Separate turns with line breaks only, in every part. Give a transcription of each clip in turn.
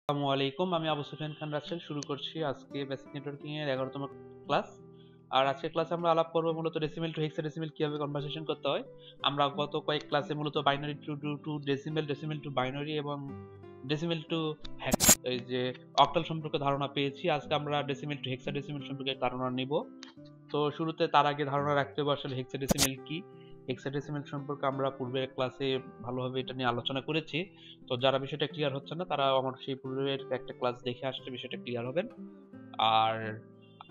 আসসালামু আলাইকুম, আমি আবু সুফিয়ান খান রাসেল শুরু করছি আজকে বেসিক নেটওয়ার্কিং এর 11তম ক্লাস। আর আজকের ক্লাসে আমরা আলাপ করব মূলত ডেসিমেল টু হেক্সাডেসিমেল কিভাবে কনভার্সেশন করতে হয়। আমরা গত কয়েক ক্লাসে মূলত binary to decimal, decimal to binary এবং ডেসিমেল টু এই যে অক্টাল সম্পর্কে ধারণা পেয়েছি। আজকে আমরা ডেসিমেল টু হেক্সাডেসিমেল সম্পর্কে ধারণা নিব। তো শুরুতে তার আগে ধারণা রাখতে হবে আসলে হেক্সাডেসিমেল কি। হেক্সাডেসিমেল সম্পর্কে আমরা পূর্বের ক্লাসে ভালোভাবে এটা নিয়ে আলোচনা করেছি। তো যারা বিষয়টা ক্লিয়ার হচ্ছে না তারা আমার সেই পূর্বের একটা ক্লাস দেখে আসলে বিষয়টা ক্লিয়ার হবেন। আর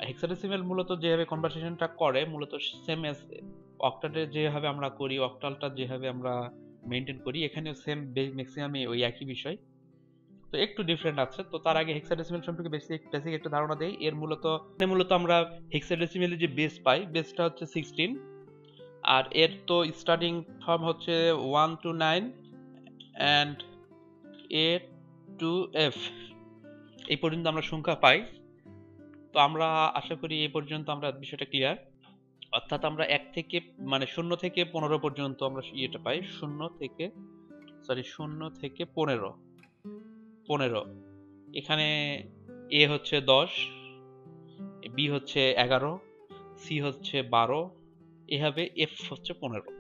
হেক্সাডেসিমেল মূলত যেভাবে কনভার্সেশনটা করে মূলত সেম এস অক্টালে যেভাবে আমরা করি, অক্টালটা যেভাবে আমরা মেনটেন করি, এখানেও সেম ম্যাক্সিমামে ওই একই বিষয়। তো একটু ডিফারেন্ট আছে। তো তার আগে হেক্সাডেসিমেল সম্পর্কে বেসিক একটা ধারণা দেই। এর মূলত আমরা হেক্সাডেসিমেলের যে বেস পাই, বেসটা হচ্ছে 16। আর এর তো স্টার্টিং ফর্ম হচ্ছে 1 to 9 and A to F, এই পর্যন্ত আমরা সংখ্যা পাই। তো আমরা আশা করি এই পর্যন্ত আমরা বিষয়টা ক্লিয়ার। অর্থাৎ আমরা 1 থেকে মানে 0 থেকে 15 পর্যন্ত আমরা ইয়েটা পাই। 0 থেকে 15। এখানে A হচ্ছে 10, B হচ্ছে 11, C হচ্ছে 12, এভাবে F হচ্ছে 15।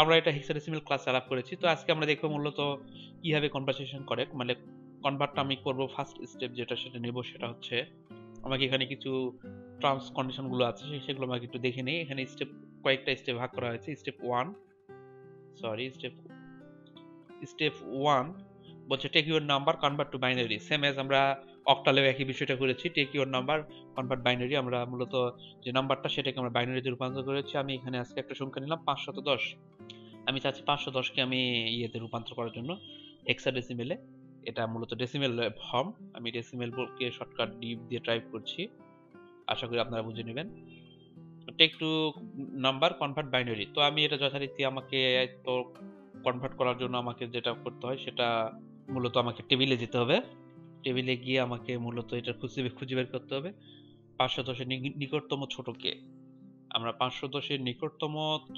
আমরা এটা হেক্সাডেসিমেল ক্লাস আলাপ করেছি। তো আজকে আমরা দেখবো মূলত কিভাবে কনভার্সেশন করে, মানে কনভার্টটা আমি করব। ফার্স্ট স্টেপ সেটা নেব, সেটা হচ্ছে আমাকে এখানে কিছু টার্মস কন্ডিশন গুলো আছে সেগুলো আমাকে একটু দেখে নেই। এখানে কয়েকটা স্টেপ ভাগ করা হয়েছে। স্টেপ ওয়ান বলছে take your number convert to binary, same as আমরা অক্টালেও একই বিষয়টা করেছি। Take your number convert binary, আমরা মূলত যে নাম্বারটা সেটাকে আমরা বাইনারিতে রূপান্তর করেছি। আমি এখানে আজকে একটা সংখ্যা নিলাম 510। আমি চাচ্ছি 510কে আমি ইয়েতে রূপান্তর করার জন্য হেক্সাডেসিমেলে। এটা মূলত ডেসিমেল ফর্ম। আমি ডেসিমেল কে শর্টকাট ডি দিয়ে টাইপ করছি, আশা করি আপনারা বুঝে নেবেন। Take to number convert binary, তো আমি এটা যথারীতি আমাকে তো কনভার্ট করার জন্য আমাকে যেটা করতে হয় সেটা মূলত আমাকে টেবিলে যেতে হবে। টেবিলে গিয়ে আমাকে মূলত এটা খুঁজে বের করতে হবে 510 এর নিকটতম ছোটকে। আমরা 510 এর নিকটতম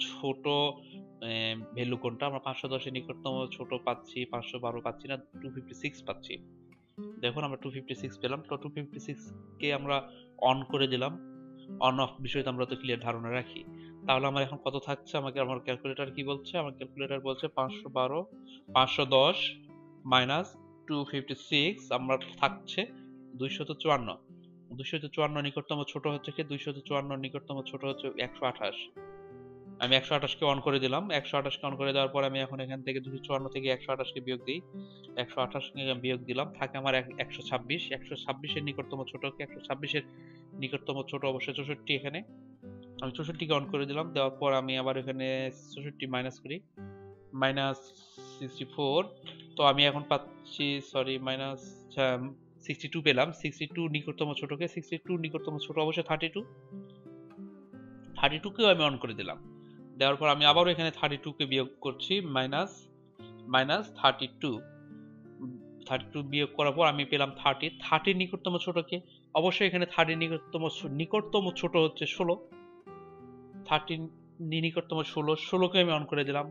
ছোট ভ্যালু কোনটা? আমরা 510 এর নিকটতম ছোট পাচ্ছি 512 পাচ্ছি না, 256 পাচ্ছি। দেখুন আমরা 256 পেলাম। তো 256 কে আমরা অন করে দিলাম। অন অফ বিষয়টা আমরা তো ক্লিয়ার ধারণা রাখি। তাহলে আমার এখন কত থাকছে? আমার ক্যালকুলেটর কি বলছে? আমার ক্যালকুলেটর বলছে 510 মাইনাস 256 আমার থাকছে 254। 254 নিকটতম ছোট হচ্ছে কি? 254 নিকটতম ছোট হচ্ছে 128। আমি 128 কে অন করে দিলাম। 128 কে অন করে দেওয়ার পর আমি এখন এখান থেকে 254 থেকে 128 কে বিয়োগ দিই। 128 কে বিয়োগ দিলাম, থাকে আমার 126। 126 এর নিকটতম ছোট কি? 126 এর নিকটতম ছোট অবশ্যই 64। এখানে আমি 64 কে অন করে দিলাম। দেওয়ার পর আমি আবার এখানে 64 মাইনাস করি, মাইনাস 64। তো আমি এখন পাচ্ছি মাইনাস 62 পেলাম। 62 নিকটতম ছোটকে, 62 নিকটতম ছোট অবশ্যই 32। 32 কেও আমি অন করে দিলাম। দেওয়ার পর আমি আবারও এখানে 32 কে বিয়োগ করছি, মাইনাস 32 বিয়োগ করার পর আমি পেলাম 30 নিকটতম ছোটকে। অবশ্যই এখানে 30 নিকটতম ছোট হচ্ছে 16। 30 নিকটতম 16 কে আমি অন করে দিলাম।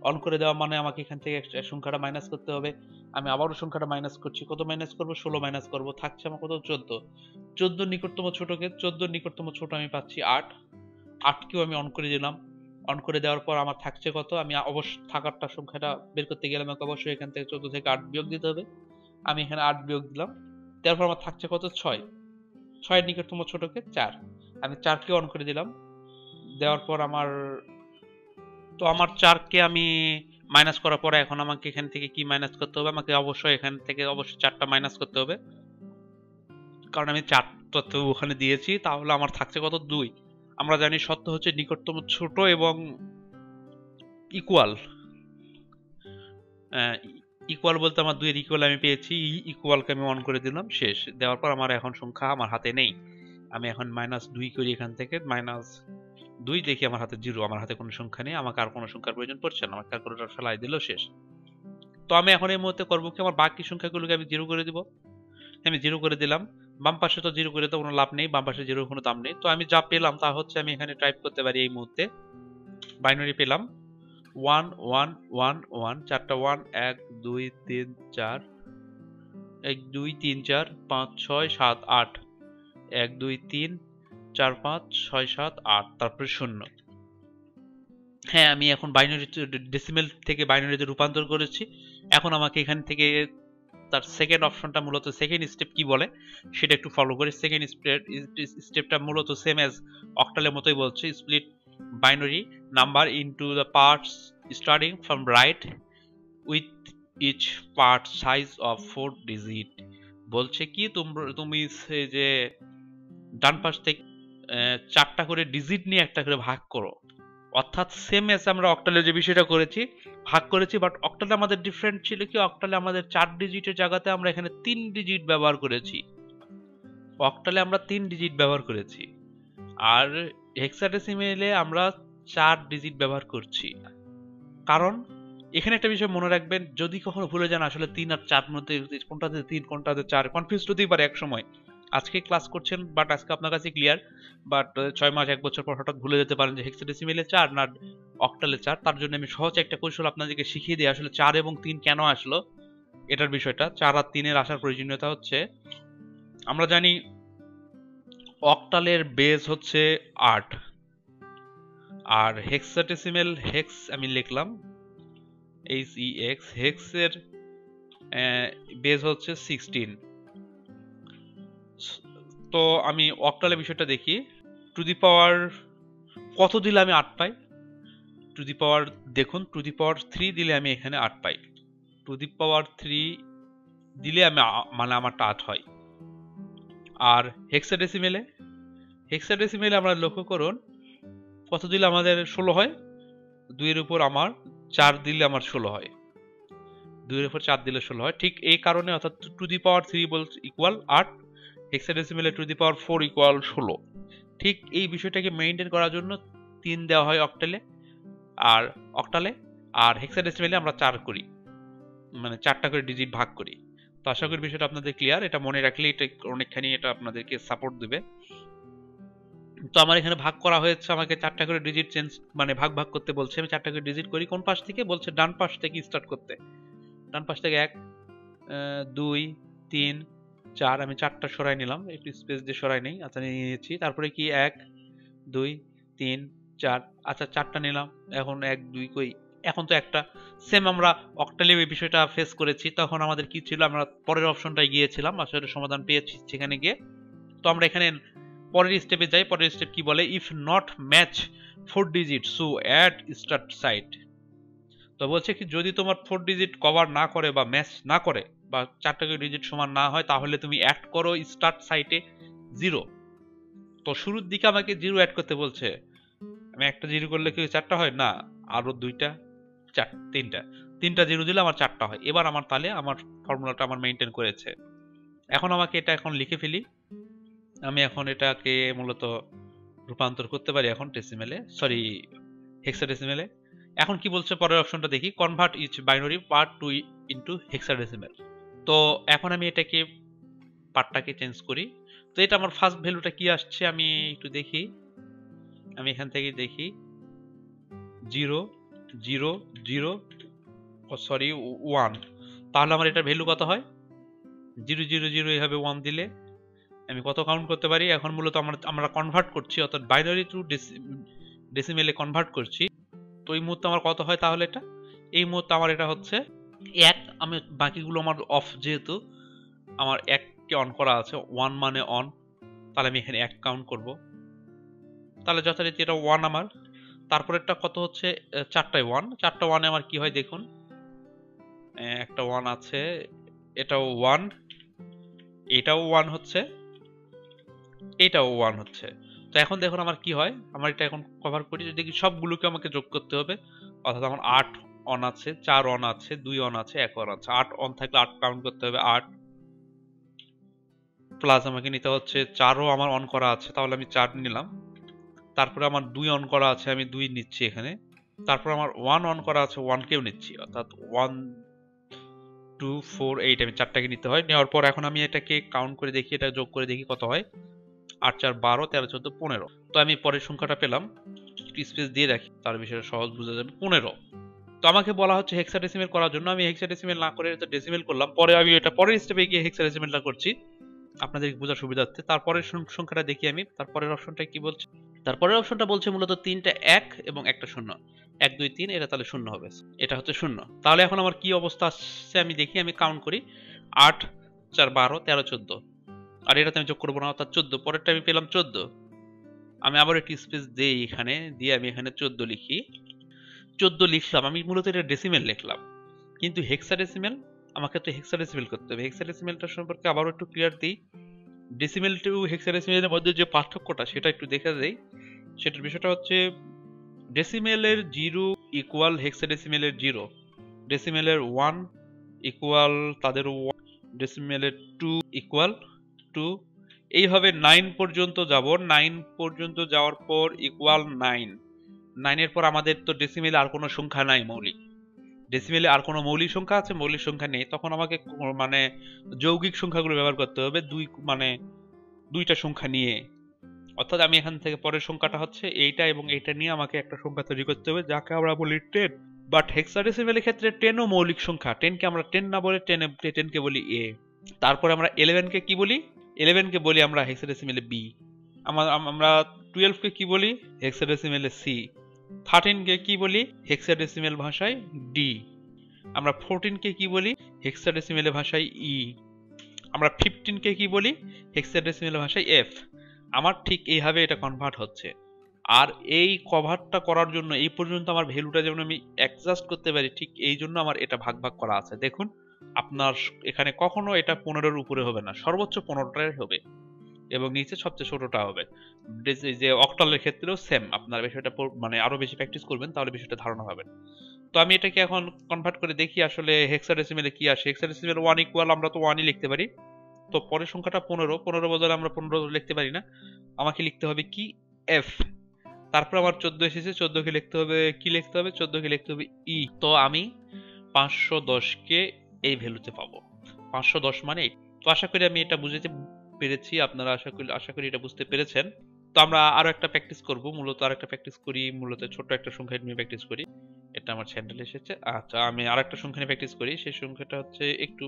অন করে দেওয়া মানে আমাকে এখান থেকে সংখ্যাটা মাইনাস করতে হবে। আমি আবারও সংখ্যাটা মাইনাস করছি। কত মাইনাস করব? 16 মাইনাস করব, থাকছে আমার কত? 14 নিকটতম ছোটকে, 14 নিকটতম ছোট আমি পাচ্ছি 8 কেও আমি অন করে দিলাম। অন করে দেওয়ার পর আমার থাকছে কত? আমি অবশ্যই থাকারটা সংখ্যাটা বের করতে গেলে আমাকে অবশ্যই এখান থেকে 14 থেকে 8 বিয়োগ দিতে হবে। আমি এখানে 8 বিয়োগ দিলাম। তারপর আমার থাকছে কত? 6 এর নিকটতম ছোটকে 4। আমি 4 কে অন করে দিলাম। দেওয়ার পর আমার 4 কে আমি মাইনাস করার পরে এখন আমাকে এখান থেকে কি মাইনাস করতে হবে? আমাকে অবশ্যই এখান থেকে অবশ্যই 4টা মাইনাস করতে হবে, কারণ আমি 4টা তো ওখানে দিয়েছি। তাহলে আমার থাকছে কত? 2। আমরা জানি সত্য হচ্ছে নিকটতম ছোট এবং ইকুয়াল। ইকুয়াল বলতে আমার 2 এর ইকুয়াল আমি পেয়েছি। ইকুয়ালকে আমি অন করে দিলাম, শেষ। দেওয়ার পর আমার এখন সংখ্যা আমার হাতে নেই। আমি এখন -2 করি, এখান থেকে -2 দেখি আমার হাতে 0, আমার হাতে কোনো সংখ্যা নেই। আমাকে আর কোনো সংখ্যার প্রয়োজন পড়ছে না, আমার ক্যালকুলেটর ফেলাই দিল, শেষ। তো আমি এখন এই মুহূর্তে করবো কি? আমার বাকি সংখ্যাগুলোকে আমি 0 করে দিব। আমি 0 করে দিলাম। বাম পাশে তো 0 করে তো কোনো লাভ নেই, বাম পাশে 0 কোনো দাম নেই। তো আমি যা পেলাম তা হচ্ছে আমি এখানে টাইপ করতে পারি এই মুহূর্তে। বাইনারি পেলাম 1 1 1 1, 4টা 1, 1 2 3 4, 1 2 3 4 5 6 7 8, 1 2 3 4 5 6 7 8, তারপরে 0। হ্যাঁ, আমি এখন বাইনারি ডেসিমেল থেকে বাইনারিতে রূপান্তর করেছি। এখন আমাকে এখান থেকে তার সেকেন্ড অপশনটা, মূলত সেকেন্ড স্টেপ কি বলে সেটা একটু ফলো করি। সেকেন্ড স্টেপটা মূলত সেম অ্যাজ অক্টালের মতোই বলছে, split binary number into the parts starting from right with each part size of 4 digit. বলছে কি তুমি যে ডান পাশ থেকে 4টা করে ডিজিট নিয়ে একটা করে ভাগ করো। অর্থাৎ সেম এস আমরা অক্টালে যে বিষয়টা করেছি, ভাগ করেছি, বাট অক্টালে আমাদের ডিফারেন্ট ছিল কি, অক্টালে আমাদের 4 ডিজিটের জায়গাতে আমরা এখানে 3 ডিজিট ব্যবহার করেছি। অক্টালে আমরা 3 ডিজিট ব্যবহার করেছি, আর হেক্সাডেসিমেলে আমরা 4 ডিজিট ব্যবহার করছি। কারণ এখানে একটা বিষয় মনে রাখবেন, যদি কখনো ভুলে যান আসলে 3 আর 4 মধ্যে কোনটাতে 3 কোনটাতে 4, কনফিউজ হতেই পারে এক সময়। আজকে ক্লাস করছেন বাট আজকে আপনার কাছে ক্লিয়ার, বাট 6 মাস 1 বছর পর হঠাৎ ভুলে যেতে পারেন যে হেক্সাডেসিমেলে 4 না অক্টালে 4। তার জন্য আমি সহজ একটা কৌশল আপনাদেরকে শিখিয়ে দিই আসলে 4 এবং 3 কেন আসলো এটার বিষয়টা। 4 আর 3 এর আসার প্রয়োজনীয়তা হচ্ছে, আমরা জানি অক্টালের বেজ হচ্ছে 8, আর হেক্সাডেসিমেল হেক্স আমি লিখলাম HEX, হেক্সের বেজ হচ্ছে 16। তো আমি অক্টালের বিষয়টা দেখি, টু দি পাওয়ার কত দিলে আমি 8 পাই। টু দি পাওয়ার দেখুন, টু দি পাওয়ার 3 দিলে আমি এখানে 8 পাই। টু দি পাওয়ার 3 দিলে আমি মানে আমারটা 8 হয়। আর হেক্সাডেসিমেলে আমরা লক্ষ্য করুন কত দিলে আমাদের 16 হয়। 2 এর উপর আমার 4 দিলে আমার 16 হয়। 2 এর উপর 4 দিলে 16 হয়। ঠিক এই কারণে, অর্থাৎ টু দি পাওয়ার 3 বলছে ইকুয়াল 8, হেক্সাডেসিমেলে টু দি পাওয়ার 4 ইকুয়াল 16। ঠিক এই বিষয়টাকে মেইনটেইন করার জন্য 3 দেওয়া হয় অক্টালে, আর হেক্সাডেসিমেলে আমরা 4 করি, মানে 4টা করে ডিজিট ভাগ করি। তো আশা করি বিষয়টা আপনাদের ক্লিয়ার। এটা মনে রাখলে এটা অনেকখানি এটা আপনাদেরকে সাপোর্ট দেবে। তো আমার এখানে ভাগ করা হয়েছে, আমাকে 4টা করে ডিজিট চেঞ্জ মানে ভাগ করতে বলছে। আমি 4টা করে ডিজিট করি। কোন পাশ থেকে বলছে? ডান পাশ থেকে স্টার্ট করতে। ডান পাশ থেকে 1 2 3 4, আমি 4টা সরাই নিলাম, একটু স্পেস দিয়ে সরাই নেই। আচ্ছা, নিয়েছি। তারপরে কি 1 2 3 4, আচ্ছা 4টা নিলাম। এখন 1 2 কই, এখন তো একটা। সেম আমরা অক্টালে এই বিষয়টা ফেস করেছি, তখন আমাদের কি ছিল, আমরা পরের অপশনটায় গিয়েছিলাম, আসলে সমাধান পেয়েছি সেখানে গিয়ে। তো আমরা এখানে পরের স্টেপে যাই। পরের স্টেপ কি বলে, if not match 4 digit so at start side. তো বলছে কি, যদি তোমার 4 ডিজিট কভার না করে বা ম্যাচ না করে বা 4টা ডিজিট সমান না হয়, তাহলে তুমি অ্যাড করো স্টার্ট সাইটে 0। তো শুরুর দিকে আমাকে 0 অ্যাড করতে বলছে। আমি একটা 0 করলে কি 4টা হয় না, আরো 2টা 4 3টা 0 দিলে আমার 4টা হয়। এবার আমার তাহলে আমার ফর্মুলাটা আমার মেইনটেইন করেছে। এখন আমাকে এটা এখন লিখে ফেলি। আমি এখন এটাকে মূলত রূপান্তর করতে পারি এখন হেক্সাডেসিমেলে। এখন কি বলছে পরের অপশনটা দেখি, convert each binary part to into hexadecimal. তো এখন আমি এটাকে পার্টটাকে চেঞ্জ করি। তো এটা আমার ফার্স্ট ভ্যালুটা কি আসছে আমি একটু দেখি। আমি এখান থেকে দেখি 0 0 0 1। তাহলে আমার এটা ভ্যালু কত হয়? 0 0 0 এইভাবে 1 দিলে আমি কত কাউন্ট করতে পারি? এখন মূলত আমরা কনভার্ট করছি, অর্থাৎ বাইনারি টু ডেসিমেলে কনভার্ট করছি। তো এই মুহূর্তে আমার কত হয় তাহলে এটা? এই মুহূর্তে আমার এটা হচ্ছে 1। আমি বাকিগুলো আমার অফ, যেহেতু আমার 1কে অন করা আছে, 1 মানে অন, তাহলে আমি এখানে 1 কাউন্ট করব। তাহলে যথারীতি এটা 1 আমার। তারপরেরটা কত হচ্ছে? 4টায় 1। 4টা 1-এ আমার কি হয় দেখুন, একটা 1 আছে, এটাও 1, এটাও 1 হচ্ছে, এটাও 1 হচ্ছে। তো এখন দেখুন আমার কি হয়, আমার এটা এখন কভার করি, দেখি সবগুলোকে আমাকে যোগ করতে হবে। অর্থাৎ আমার 8 অন আছে, 4 অন আছে, 2 অন আছে, 1 অন আছে। 8 অন থাকলে 8 কাউন্ট করতে হবে, 8 প্লাস আমাকে নিতে হচ্ছে 4ও আমার অন করা আছে, তাহলে আমি 4 নিলাম। তারপরে আমার 2 অন করা আছে, আমি 2 নিচ্ছি এখানে। তারপর আমার 1 অন করা আছে, 1 কেও নিচ্ছি। অর্থাৎ 1 2 4 8, আমি 4টাকে নিতে হয়। নেওয়ার পর এখন আমি এটাকে কাউন্ট করে দেখি, এটা যোগ করে দেখি কত হয়। 8 4 12 13 14 15। তো আমি পরের সংখ্যাটা পেলাম, একটু স্পেস দিয়ে রাখি, তার বিষয়টা সহজ বোঝা যাবে। 15। তো আমাকে বলা হচ্ছে হেক্সাডেসিমেল করার জন্য, আমি হেক্সাডেসিমেল না করে এটা ডেসিমেল করলাম। পরে আমি এটা পরের স্টেপে গিয়ে হেক্সাডেসিমেলটা করছি আপনাদের বোঝার সুবিধার্থে। তারপরের সংখ্যাটা দেখি আমি, তারপরের অপশনটা কি বলছে। তারপরের অপশনটা বলছে মূলত 3টা 1 এবং একটা 0, 1 2 3, এটা তাহলে 0 হবে, এটা হচ্ছে 0। তাহলে এখন আমার কি অবস্থা আসছে আমি দেখি, আমি কাউন্ট করি 8 4 12 13 14, আর এটাতে আমি যোগ করবো না, অর্থাৎ 14। পরেরটা আমি পেলাম 14। আমি আবার একটি স্পেস দেই এখানে, দিয়ে আমি এখানে 14 লিখি। 14 লিখলাম, আমি মূলত এটা ডেসিমেল লিখলাম, কিন্তু হেক্সাডেসিমেল আমাকে তো হেক্সাডেসিমেল করতে হবে। হেক্সাডেসিমেলটা সম্পর্কে আবারও একটু ক্লিয়ার দিই। ডেসিমেল টু হেক্সাডেসিমেলের মধ্যে যে পার্থক্যটা সেটা একটু দেখে দেই। সেটার বিষয়টা হচ্ছে ডেসিমেলের 0 ইকুয়াল হেক্সাডেসিমেলের 0, ডেসিমেলের 1 ইকুয়াল তাদের 1, ডেসিমেলের 2 ইকুয়াল 2, এইভাবে 9 পর্যন্ত যাব। 9 পর্যন্ত যাওয়ার পর ইকুয়াল 9, 9 এর পর আমাদের তো ডেসিমেলে আর কোনো সংখ্যা নাই মৌলিক, ডেসিমেলে আর কোনো মৌলিক সংখ্যা আছে, মৌলিক সংখ্যা নেই। তখন আমাকে মানে যৌগিক সংখ্যাগুলো ব্যবহার করতে হবে, মানে দুইটা সংখ্যা নিয়ে। অর্থাৎ আমি এখান থেকে পরের সংখ্যাটা হচ্ছে এইটা এবং এইটা নিয়ে আমাকে একটা সংখ্যা তৈরি করতে হবে, যাকে আমরা বলি 10। বাট হেক্সাডেসিমেলের ক্ষেত্রে 10ও মৌলিক সংখ্যা, 10কে আমরা 10 না বলে 10কে বলি এ। তারপরে আমরা 11কে কি বলি, 11কে বলি আমরা হেক্সাডেসিমেলে বি। আমরা 12কে কি বলি, হেক্সাডেসিমেলে সি। 13কে কি বলি হেক্সাডেসিমেল ভাষায় ডি। আমরা 14কে কি বলি হেক্সাডেসিমেল ভাষায় ই। আমরা 15কে কি বলি হেক্সাডেসিমেল ভাষায় এফ। আমার ঠিক এইভাবে এটা কনভার্ট হচ্ছে। আর এই কভারটা করার জন্য এই পর্যন্ত আমার ভ্যালুটা যেমন আমি অ্যাডজাস্ট করতে পারি, ঠিক এই জন্য আমার এটা ভাগ ভাগ করা আছে। দেখুন আপনার এখানে কখনো এটা 15-এর উপরে হবে না, সর্বোচ্চ 15টাই হবে এবং নিচে সবচেয়ে ছোটটা হবে। যে অক্টালের ক্ষেত্রেও সেম, আপনার বিষয়টা মানে আরো বেশি প্র্যাকটিস করবেন তাহলে বিষয়টা ধারণা পাবেন। তো আমি এটাকে এখন কনভার্ট করে দেখি আসলে হেক্সাডেসিমেলে কি আসে। হেক্সাডেসিমেল 1 ইকুয়াল আমরা তো 1ই লিখতে পারি। তো পরের সংখ্যাটা 15 বদলে আমরা 15 লিখতে পারি না, আমাকে লিখতে হবে কি এফ। তারপর আমার 14 এসেছে, 14কে লিখতে হবে কি লিখতে হবে, 14কে লিখতে হবে ই। তো আমি 510কে এই ভ্যালুতে পাবো, 510 মানে 8। তো আশা করি আমি এটা বুঝতে পেরেছি, আপনারা আশা করি এটা বুঝতে পেরেছেন। তো আমরা আরো একটা প্র্যাকটিস করব, মূলত আরেকটা প্র্যাকটিস করি, মূলত ছোট একটা সংখ্যা নিয়ে প্র্যাকটিস করি। এটা আমার চ্যানেলে এসেছে। আচ্ছা আমি আরেকটা সংখ্যা নিয়ে প্র্যাকটিস করি, সেই সংখ্যাটা হচ্ছে একটু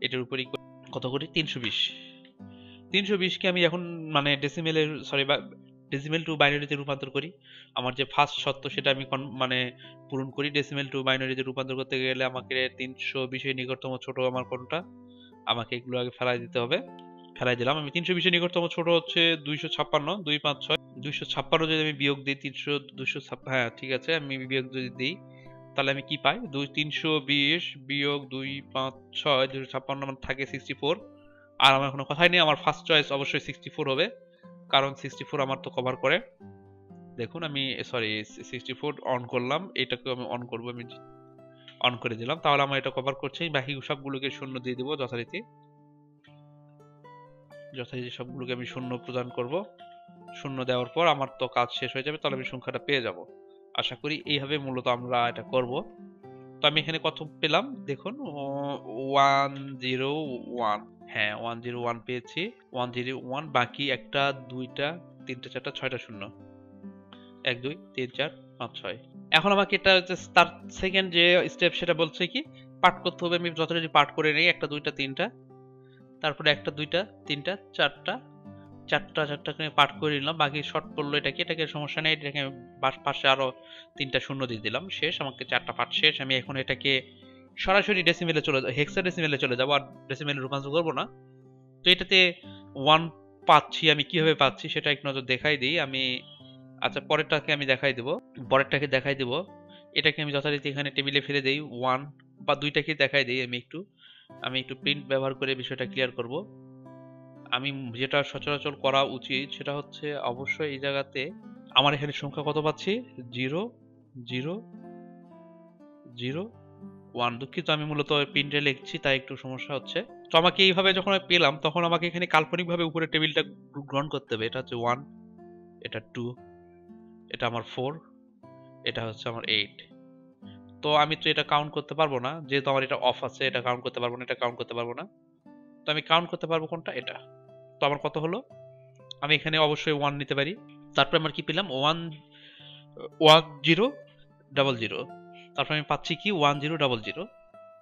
এটার উপরই কত করি 320। 320কে আমি এখন মানে ডেসিমেল টু বাইনারিতে রূপান্তর করি। আমার যে ফার্স্ট শর্ত সেটা আমি মানে পূরণ করি। ডেসিমেল টু বাইনারিতে রূপান্তর করতে গেলে আমাকে 320-এর নিকটতম ছোট আমার কোনটা, আমাকে এগুলো আগে ফেলাই দিতে হবে। ফেলাই দিলাম আমি। 320-এর নিকটতম ছোট হচ্ছে 256, 2 5 6। 256 যদি আমি বিয়োগ দিই 256, হ্যাঁ ঠিক আছে, আমি বিয়োগ যদি দিই তাহলে আমি কি পাই, 320 বিয়োগ 2 5 6, 256 আমার থাকে 64। আর আমার কোনো কথাই নেই, আমার ফার্স্ট চয়েস অবশ্যই 64 হবে, কারণ 64 আমার তো কভার করে। দেখুন আমি 64 অন করলাম, এটাকেও আমি অন করবো, আমি অন করে দিলাম, তাহলে আমার এটা কভার করছে। বাকি সবগুলোকে শূন্য দিয়ে দেবো যথারীতি সবগুলোকে আমি শূন্য প্রদান করব। শূন্য দেওয়ার পর আমার তো কাজ শেষ হয়ে যাবে, তাহলে আমি সংখ্যাটা পেয়ে যাব। আশা করি এইভাবে মূলত আমরা এটা করব। তো আমি এখানে কত পেলাম দেখুন, 101। হ্যাঁ 101 পেয়েছি, 101। বাকি একটা, দুইটা, তিনটা, চারটা, ছয়টা শূন্য, 1 2 3 4 5 6। এখন আমাকে এটা তার সেকেন্ড যে স্টেপ সেটা বলছে কি পাঠ করতে হবে। আমি যথারীতি পাঠ করে নেই, একটা, দুইটা, তিনটা, তারপরে একটা, দুইটা, তিনটা, চারটা, চারটা করে পাঠ করে নিলাম। বাকি শর্ট পড়লো এটাকে সমস্যা নেই, এটাকে আমি পাশে আরো 3টা শূন্য দিয়ে দিলাম, শেষ। আমাকে 4টা পাঠ শেষ। আমি এখন এটাকে সরাসরি ডেসিমেলে হেক্সাডেসিমেলে চলে যাবো, আর ডেসিমেলে রূপান্তর করবো না। তো এটাতে 1 পাচ্ছি, আমি কিভাবে পাচ্ছি সেটা এক নজর দেখাই দিই আমি। আচ্ছা পরেরটাকে আমি দেখাই দিব। এটাকে আমি যথারীতি এখানে টেবিলে ফেলে দেই, 1 বা 2টাকে দেখাই দিই। আমি একটু প্রিন্ট ব্যবহার করে বিষয়টা ক্লিয়ার করব। আমি যেটা সচরাচর করা উচিত সেটা হচ্ছে অবশ্যই এই জায়গাতে আমার এখানে সংখ্যা কত পাচ্ছি, 0 0 0 1। দুঃখিত, আমি মূলত প্রিন্টে লিখছি তাই একটু সমস্যা হচ্ছে। তো আমাকে এইভাবে যখন আমি পেলাম তখন আমাকে এখানে কাল্পনিকভাবে উপরে টেবিলটা গ্রহণ করতে হবে। এটা হচ্ছে 1, এটা 2, এটা আমার 4, এটা হচ্ছে আমার 8। তো আমি তো এটা কাউন্ট করতে পারবো না, যেহেতু আমার এটা অফ আছে, এটা কাউন্ট করতে পারবো না, এটা কাউন্ট করতে পারবো না। তো আমি কাউন্ট করতে পারবো কোনটা, এটা। তো আমার কত হলো, আমি এখানে অবশ্যই 1 নিতে পারি। তারপর আমার কি পেলাম, 1 1 0 0 0। তারপর আমি পাচ্ছি কি 1000।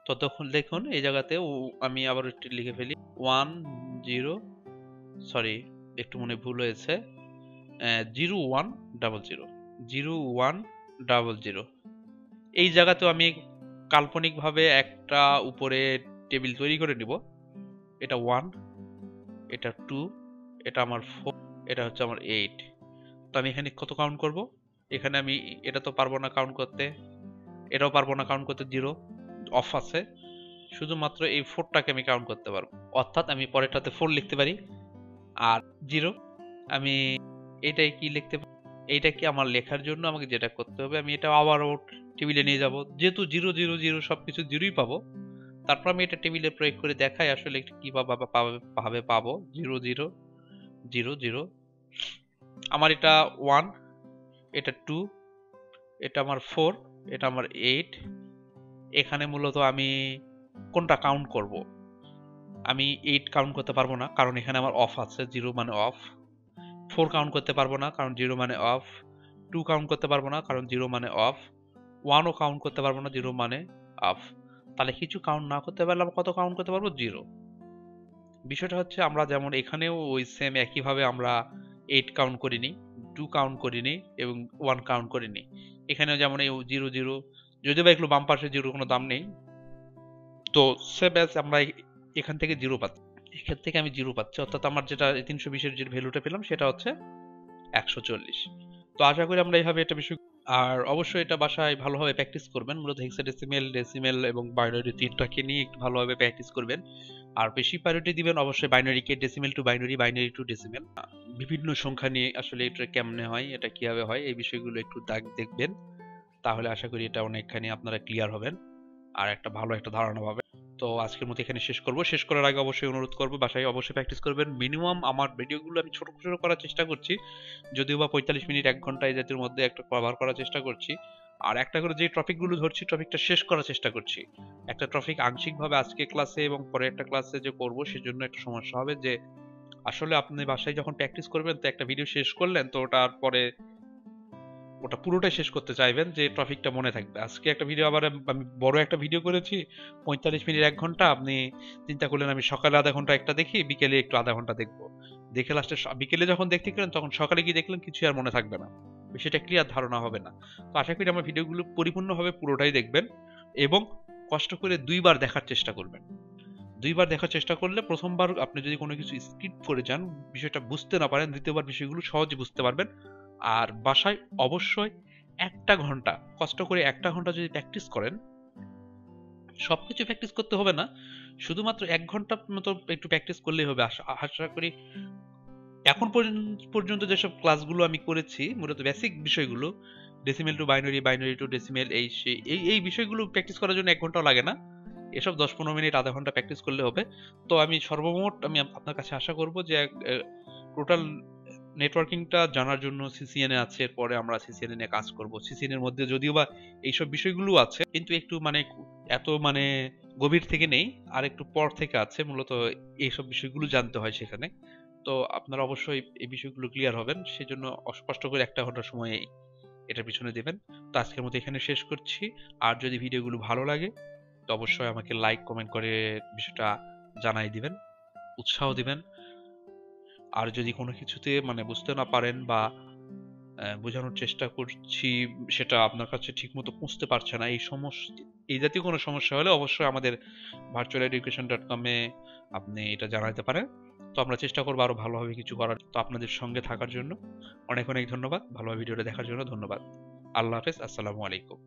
তো তখন দেখুন এই জায়গাতে আমি আবার একটু লিখে ফেলি 10, সরি একটু মনে ভুল হয়েছে, 0100, 0100। এই জায়গাতেও আমি কাল্পনিকভাবে একটা উপরে টেবিল তৈরি করে নিব। এটা 1, এটা 2, এটা আমার 4, এটা হচ্ছে আমার 8। তো আমি এখানে কত কাউন্ট করব? এখানে আমি এটা তো পারবো না কাউন্ট করতে, এটাও পারবো না কাউন্ট করতে, 0 অফ আছে। শুধুমাত্র এই 4টাকে আমি কাউন্ট করতে পারবো, অর্থাৎ আমি পরেরটাতে 4 লিখতে পারি আর 0। আমি এটাই কি লিখতে পারি? এইটা কি আমার লেখার জন্য আমাকে যেটা করতে হবে, আমি এটা আবারও টেবিলে নিয়ে যাব, যেহেতু 000 সবকিছু 0ই পাবো। তারপর আমি এটা টেবিলে প্রয়োগ করে দেখাই আসলে কি পাবো 00000। আমার এটা 1, এটা 2, এটা আমার 4, এটা আমার 8। এখানে মূলত আমি কোনটা কাউন্ট করব? আমি 8 কাউন্ট করতে পারবো না, কারণ এখানে আমার অফ আছে, 0 মানে অফ। 4 কাউন্ট করতে পারবো না, কারণ 0 মানে অফ। 2 কাউন্ট করতে পারবো না, কারণ 0 মানে অফ। 1ও কাউন্ট করতে পারবো না, 0 মানে অফ। তাহলে কিছু কাউন্ট না করতে পারলে আমরা কত কাউন্ট করতে পারবো? 0। বিষয়টা হচ্ছে আমরা যেমন এখানেও ওই সেম একইভাবে আমরা 8 কাউন্ট করিনি, 2 কাউন্ট করিনি এবং 1 কাউন্ট করিনি। এখানেও যেমন এই 0, যদিও বা একটু বাম পাশে 0 কোনো দাম নেই, তো সেভ অ্যাজ আমরা এখান থেকে 0 পাচ্ছি, এখান থেকে আমি 0 পাচ্ছি, অর্থাৎ আমার যেটা 320-এর যে ভ্যালুটা পেলাম সেটা হচ্ছে 140। তো আশা করি আমরা এইভাবে এটা বিষয়, আর অবশ্যই এটা বাসায় ভালোভাবে প্র্যাকটিস করবেন। মূলত হেক্সাডেসিমেল, ডেসিমেল এবং বাইনারি তিনটাকে নিয়ে একটু ভালোভাবে প্র্যাকটিস করবেন। আর বেশি প্রায়োরিটি দিবেন অবশ্যই বাইনারিকে, decimal to binary, binary to decimal. বিভিন্ন সংখ্যা নিয়ে আসলে এটা কেমনে হয়, এটা কিভাবে হয়, এই বিষয়গুলো একটু দেখবেন। তাহলে আশা করি এটা অনেকখানি আপনারা ক্লিয়ার হবেন আর একটা ভালো একটা ধারণা পাবেন। তো আজকের মতো এখানে শেষ করব। শেষ করার আগে অবশ্যই অনুরোধ করব বাসায় অবশ্যই প্র্যাকটিস করবেন। মিনিমাম আমার ভিডিওগুলো আমি ছোট ছোট করার চেষ্টা করছি, যদিও বা 45 মিনিট 1 ঘন্টা এই জাতীয় মধ্যে একটা কভার করার চেষ্টা করছি। আর একটা করে যে টপিকগুলো ধরছি টপিকটা শেষ করার চেষ্টা করছি। একটা টপিক আংশিকভাবে আজকে ক্লাসে এবং পরে একটা ক্লাসে যে করব সেজন্য একটা সমস্যা হবে, যে আসলে আপনি বাসায় যখন প্র্যাকটিস করবেন তো একটা ভিডিও শেষ করলেন, তো ওটার পরে ওটা পুরোটাই শেষ করতে চাইবেন যে টপিকটা মনে থাকবে। আজকে একটা ভিডিও আবার আমি বড় একটা ভিডিও করেছি 45 মিনিট 1 ঘন্টা, আপনি চিন্তা করলেন আমি সকালে আধা ঘন্টা একটা দেখি, বিকেলে একটু আধা ঘন্টা দেখবো, দেখে লাস্টে বিকেলে যখন দেখতে গেলেন তখন সকালে গিয়ে দেখলেন কিছু আর মনে থাকবে না, সেটা ক্লিয়ার ধারণা হবে না। তো আশা করি আমার ভিডিওগুলো পরিপূর্ণভাবে পুরোটাই দেখবেন এবং কষ্ট করে 2বার দেখার চেষ্টা করবেন। 2বার দেখার চেষ্টা করলে প্রথমবার আপনি যদি কোনো কিছু স্কিপ করে যান, বিষয়টা বুঝতে না পারেন, দ্বিতীয়বার বিষয়গুলো সহজে বুঝতে পারবেন। আর বাসায় অবশ্যই 1টা ঘন্টা কষ্ট করে 1টা ঘন্টা যদি প্র্যাকটিস করেন, সবকিছু প্র্যাকটিস করতে হবে না, শুধুমাত্র 1 ঘন্টা মতো একটু প্র্যাকটিস করলেই হবে। আশা করি এখন পর্যন্ত যেসব ক্লাসগুলো আমি করেছি মূলত বেসিক বিষয়গুলো, decimal to binary, binary to decimal, এই বিষয়গুলো প্র্যাকটিস করার জন্য 1 ঘন্টাও লাগে না, এসব 10-15 মিনিট আধা ঘন্টা প্র্যাকটিস করলে হবে। তো আমি সর্বমোট আমি আপনার কাছে আশা করব যে টোটাল নেটওয়ার্কিংটা জানার জন্য সিসিএনএ আছে, এরপরে আমরা সিসিএনএ নিয়ে কাজ করব। সিসিএনএ এর মধ্যে যদিও বা এইসব বিষয়গুলো আছে কিন্তু একটু মানে এত মানে গভীর থেকে নেই, আর একটু পর থেকে আছে, মূলত এইসব বিষয়গুলো জানতে হয় সেখানে। তো আপনারা অবশ্যই এই বিষয়গুলো ক্লিয়ার হবেন, সেজন্য কষ্ট করে 1টা ঘন্টা সময় এটার পিছনে দেবেন। তো আজকের মতো এখানে শেষ করছি। আর যদি ভিডিওগুলো ভালো লাগে তো অবশ্যই আমাকে লাইক কমেন্ট করে বিষয়টা জানাই দিবেন, উৎসাহ দিবেন। আর যদি কোনো কিছুতে মানে বুঝতে না পারেন বা বোঝানোর চেষ্টা করছি সেটা আপনার কাছে ঠিকমতো পৌঁছতে পারছে না, এই জাতীয় কোনো সমস্যা হলে অবশ্যই আমাদের virtualeducation.com এ আপনি এটা জানাতে পারেন। তো আমরা চেষ্টা করবো আরো ভালোভাবে কিছু করার। তো আপনাদের সঙ্গে থাকার জন্য অনেক অনেক ধন্যবাদ, ভালোভাবে ভিডিওটা দেখার জন্য ধন্যবাদ। আল্লাহ হাফেজ, আসসালামু আলাইকুম।